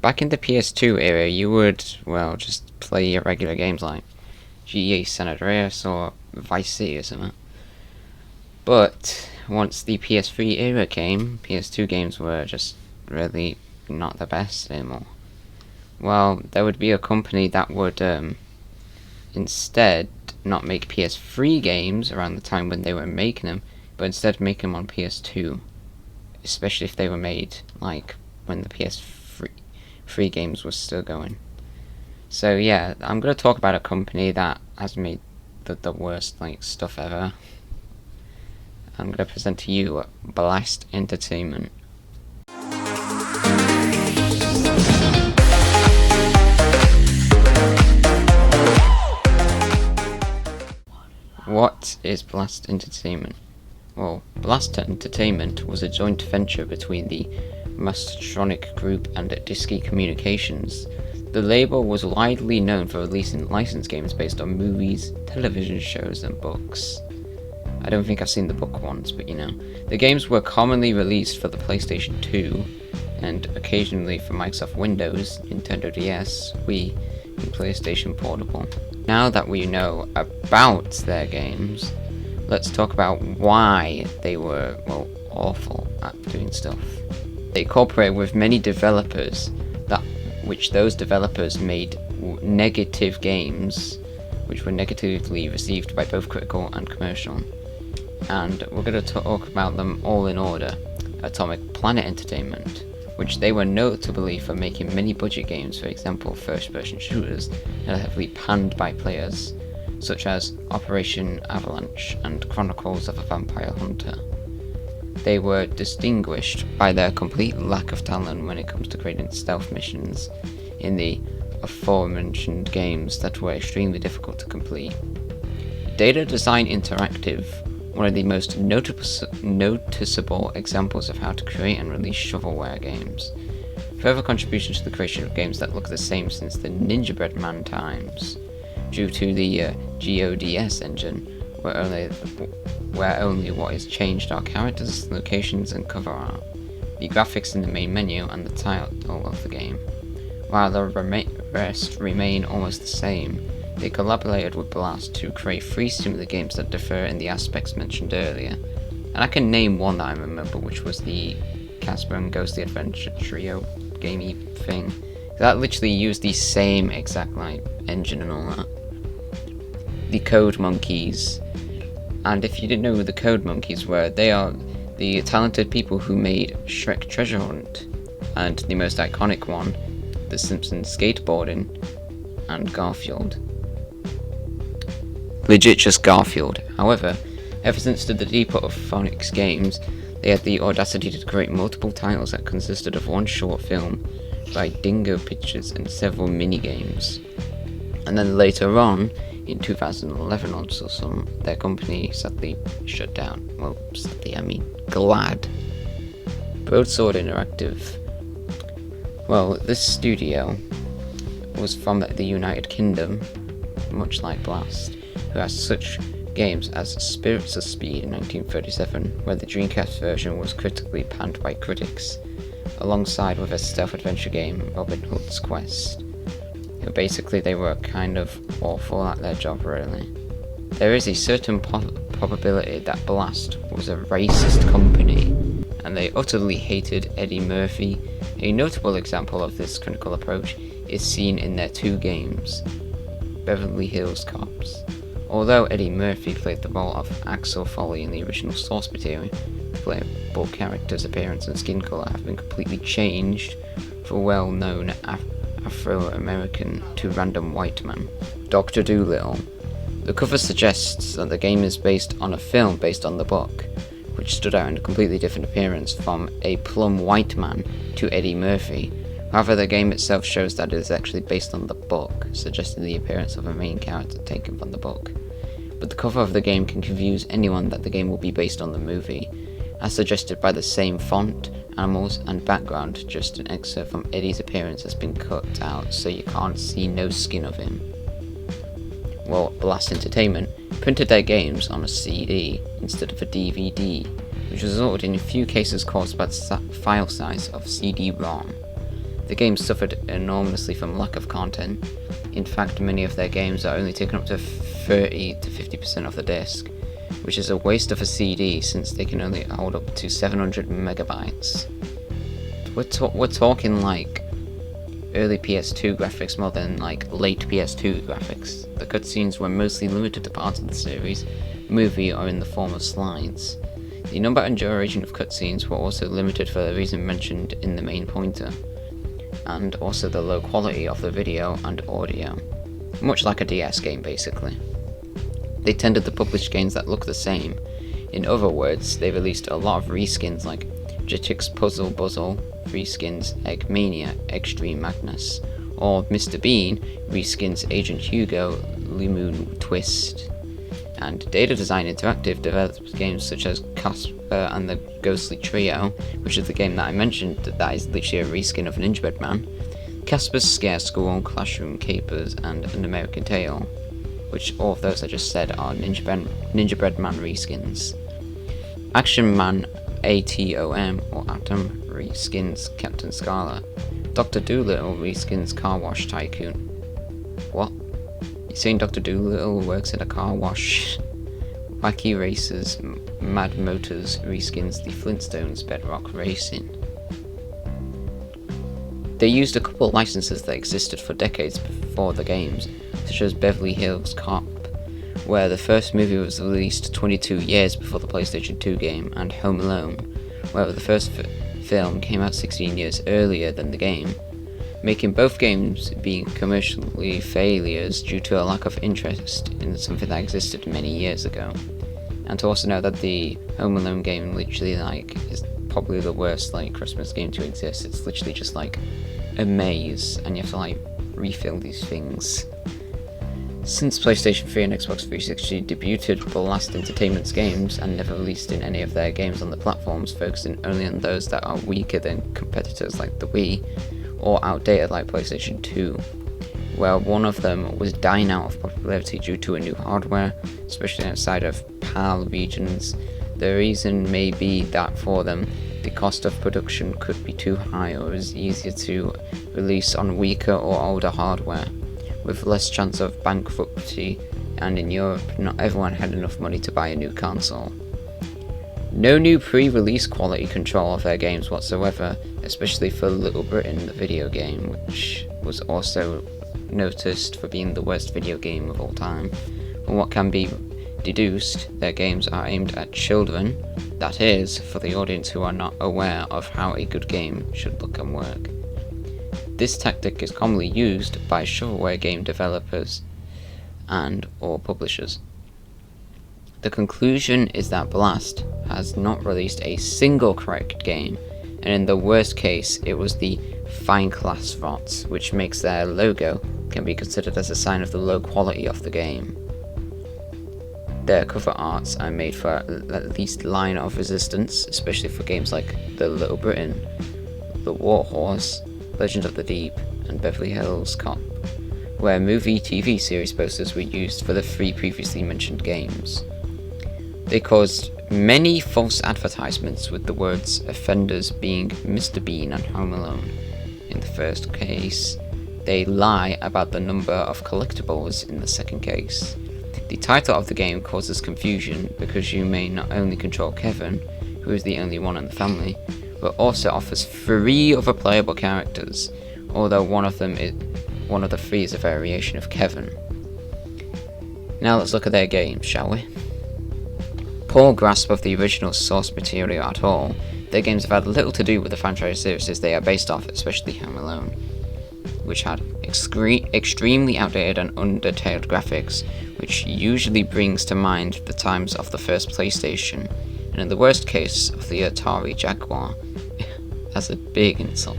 Back in the PS2 era, you would, well, just play your regular games like GTA San Andreas or Vice City or something. But once the PS3 era came, PS2 games were just really not the best anymore. Well, there would be a company that would instead not make PS3 games around the time when they were making them, but instead make them on PS2, especially if they were made like when the PS3 games were still going. So yeah, I'm gonna talk about a company that has made the worst like stuff ever. I'm gonna present to you Blast Entertainment. What is Blast Entertainment? Well, Blast Entertainment was a joint venture between the Mastertronic Group and Disky Communications. The label was widely known for releasing licensed games based on movies, television shows, and books. I don't think I've seen the book once, but you know. The games were commonly released for the PlayStation 2, and occasionally for Microsoft Windows, Nintendo DS, Wii, and PlayStation Portable. Now that we know about their games, let's talk about why they were, well, awful at doing stuff. They cooperated with many developers which those developers made negative games, which were negatively received by both critical and commercial. And we're going to talk about them all in order. Atomic Planet Entertainment, which they were notably for making many budget games, for example first-person shooters, that are heavily panned by players, such as Operation Avalanche and Chronicles of a Vampire Hunter. They were distinguished by their complete lack of talent when it comes to creating stealth missions in the aforementioned games that were extremely difficult to complete. Data Design Interactive, one of the most noticeable examples of how to create and release shovelware games. Further contribution to the creation of games that look the same since the Gingerbread Man times, due to the GODS engine, where only what is changed are characters, locations, and cover art, the graphics in the main menu, and the title of the game. While the rest remain almost the same, they collaborated with Blast to create 3 similar games that differ in the aspects mentioned earlier. And I can name one that I remember, which was the Casper and Ghostly Adventure Trio gamey thing. That literally used the same exact like engine and all that. The Code Monkeys. And if you didn't know who the Code Monkeys were, they are the talented people who made Shrek Treasure Hunt, and the most iconic one, The Simpsons Skateboarding, and Garfield. Legit just Garfield. However, ever since the debut of Phoenix Games, they had the audacity to create multiple titles that consisted of one short film by Dingo Pictures and several mini-games. And then later on, in 2011 or so, their company sadly shut down. Well, sadly, I mean glad. Broadsword Interactive. Well, this studio was from the United Kingdom, much like Blast, who has such games as Spirits of Speed in 1937, where the Dreamcast version was critically panned by critics, alongside with a stealth adventure game, Robin Hood's Quest. Basically, they were kind of awful at their job, really. There is a certain probability that Blast was a racist company, and they utterly hated Eddie Murphy. A notable example of this critical approach is seen in their 2 games, Beverly Hills Cops. Although Eddie Murphy played the role of Axel Foley in the original source material, the playable character's appearance and skin colour have been completely changed for well-known Afro-American to random white man. Dr. Dolittle. The cover suggests that the game is based on a film based on the book, which stood out in a completely different appearance from a plum white man to Eddie Murphy. However, the game itself shows that it is actually based on the book, suggesting the appearance of a main character taken from the book. But the cover of the game can confuse anyone that the game will be based on the movie, as suggested by the same font, animals, and background. Just an excerpt from Eddie's appearance has been cut out, so you can't see no skin of him. Well, Blast Entertainment printed their games on a CD instead of a DVD, which resulted in a few cases caused by the file size of CD-ROM. The game suffered enormously from lack of content. In fact, many of their games are only taken up to 30 to 50% of the disc, which is a waste of a CD since they can only hold up to 700 megabytes. We're talking like early PS2 graphics more than like late PS2 graphics. The cutscenes were mostly limited to parts of the series, movie, or in the form of slides. The number and duration of cutscenes were also limited for the reason mentioned in the main pointer, and also the low quality of the video and audio, much like a DS game basically. They tended to publish games that look the same. In other words, they released a lot of reskins like Jetix Puzzle Buzzle reskins Eggmania Extreme Magnus, or Mr. Bean reskins Agent Hugo Limoon Twist. And Data Design Interactive develops games such as Casper and the Ghostly Trio, which is the game that I mentioned that is literally a reskin of Ninja Bread Man, Casper's Scare School, Classroom Capers, and An American Tail, which all of those I just said are Ninja Bread Man reskins. Action Man ATOM or Atom reskins Captain Scala. Dr. Dolittle reskins Car Wash Tycoon. What? You saying Dr. Dolittle works at a car wash? Wacky Racers Mad Motors reskins the Flintstones Bedrock Racing. They used a couple of licenses that existed for decades before the games, such as Beverly Hills Cop, where the first movie was released 22 years before the PlayStation 2 game, and Home Alone, where the first film came out 16 years earlier than the game, making both games being commercially failures due to a lack of interest in something that existed many years ago. And to also know that the Home Alone game literally is probably the worst Christmas game to exist. It's literally just a maze, and you have to refill these things. Since PlayStation 3 and Xbox 360 debuted Blast Entertainment's games and never released in any of their games on the platforms, focusing only on those that are weaker than competitors like the Wii, or outdated like PlayStation 2, where one of them was dying out of popularity due to a new hardware, especially outside of PAL regions. The reason may be that for them, the cost of production could be too high, or it was easier to release on weaker or older hardware, with less chance of bankruptcy, and in Europe, not everyone had enough money to buy a new console. No new pre-release quality control of their games whatsoever, especially for Little Britain, the video game, which was also noticed for being the worst video game of all time. From what can be deduced, their games are aimed at children, that is, for the audience who are not aware of how a good game should look and work. This tactic is commonly used by shovelware game developers and or publishers. The conclusion is that Blast has not released a single correct game, and in the worst case it was the fine class rot, which makes their logo can be considered as a sign of the low quality of the game. Their cover arts are made for at least Line of Resistance, especially for games like The Little Britain, The War Horse, Legend of the Deep, and Beverly Hills Cop, where movie TV series posters were used for the 3 previously mentioned games. They caused many false advertisements with the words offenders being Mr. Bean and Home Alone. In the first case, they lie about the number of collectibles in the second case. The title of the game causes confusion because you may not only control Kevin, who is the only one in the family, but also offers 3 other playable characters, although one of the 3 is a variation of Kevin. Now let's look at their games, shall we? Poor grasp of the original source material at all, their games have had little to do with the franchise series they are based off, especially Home Alone, which had extremely outdated and undetailed graphics, which usually brings to mind the times of the first PlayStation, and in the worst case of the Atari Jaguar. That's a big insult.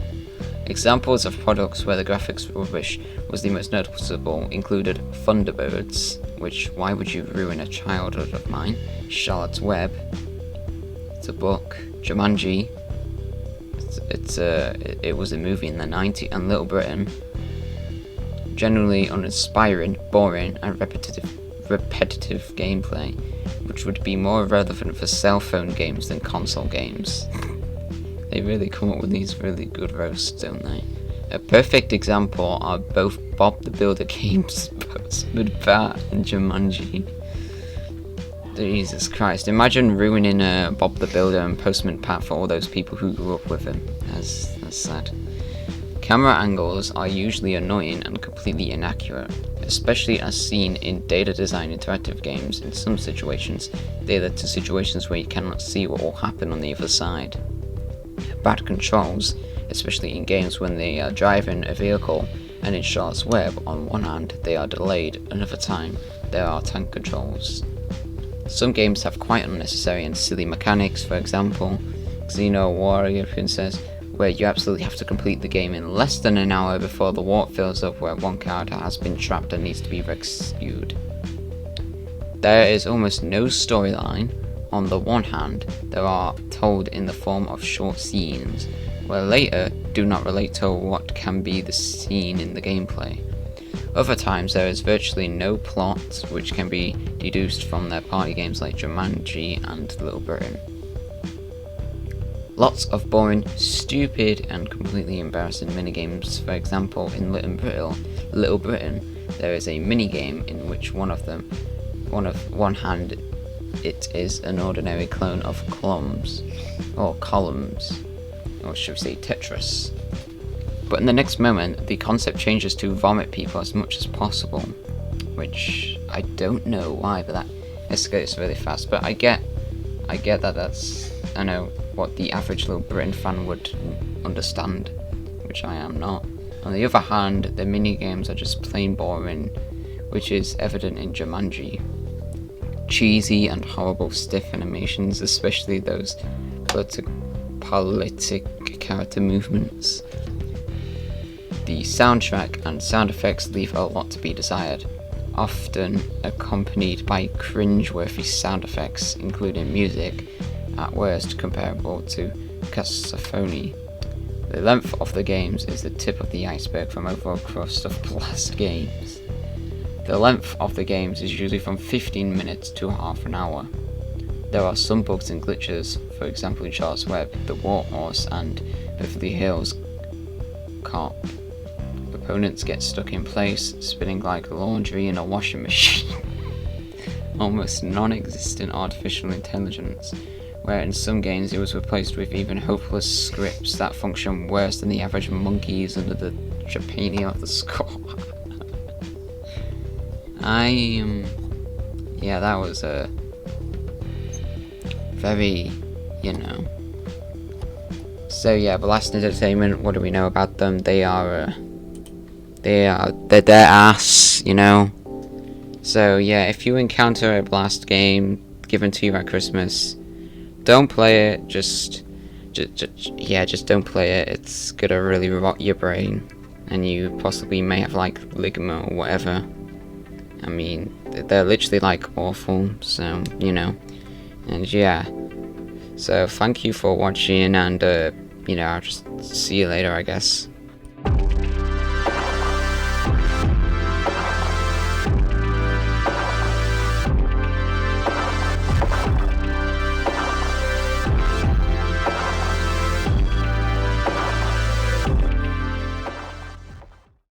Examples of products where the graphics rubbish was the most noticeable included Thunderbirds, which why would you ruin a childhood of mine, Charlotte's Web, it's a book, Jumanji, it was a movie in the 90s, and Little Britain, generally uninspiring, boring, and repetitive gameplay, which would be more relevant for cell phone games than console games. They really come up with these really good roasts, don't they? A perfect example are both Bob the Builder games, Postman Pat and Jumanji. Jesus Christ, imagine ruining Bob the Builder and Postman Pat for all those people who grew up with him. That's sad. Camera angles are usually annoying and completely inaccurate, especially as seen in data design interactive games. In some situations, they lead to situations where you cannot see what will happen on the other side. Bad controls, especially in games when they are driving a vehicle, and in Charlotte's Web, on one hand, they are delayed, another time, there are tank controls. Some games have quite unnecessary and silly mechanics, for example, Xeno Warrior Princess, where you absolutely have to complete the game in less than an hour before the warp fills up where one character has been trapped and needs to be rescued. There is almost no storyline. On the one hand, they are told in the form of short scenes, where later do not relate to what can be the scene in the gameplay. Other times there is virtually no plot, which can be deduced from their party games like Jumanji and Little Britain. Lots of boring, stupid, and completely embarrassing minigames. For example, in Little Britain, there is a minigame in which one hand it is an ordinary clone of columns, or should we say Tetris. But in the next moment, the concept changes to vomit people as much as possible, which I don't know why, but that escalates really fast. But I get that I know what the average Little Britain fan would understand, which I am not. On the other hand, the minigames are just plain boring, which is evident in Jumanji. Cheesy and horrible stiff animations, especially those politic character movements. The soundtrack and sound effects leave a lot to be desired, often accompanied by cringe-worthy sound effects, including music, at worst comparable to cacophony. The length of the games is the tip of the iceberg from over a crust of blast games. The length of the games is usually from 15 minutes to half an hour. There are some bugs and glitches, for example in Charlotte's Web, The Warhorse, and Beverly Hills Cop. Opponents get stuck in place, spinning like laundry in a washing machine. Almost non-existent artificial intelligence, where in some games it was replaced with even hopeless scripts that function worse than the average monkeys under the Trapani of the score. That was a very, So yeah, Blast Entertainment, what do we know about them? They're their ass, So yeah, if you encounter a Blast game given to you at Christmas, don't play it. Just don't play it. It's gonna really rot your brain, and you possibly may have like ligma or whatever. I mean, they're literally like awful. So and yeah. So thank you for watching, and I'll just see you later, I guess.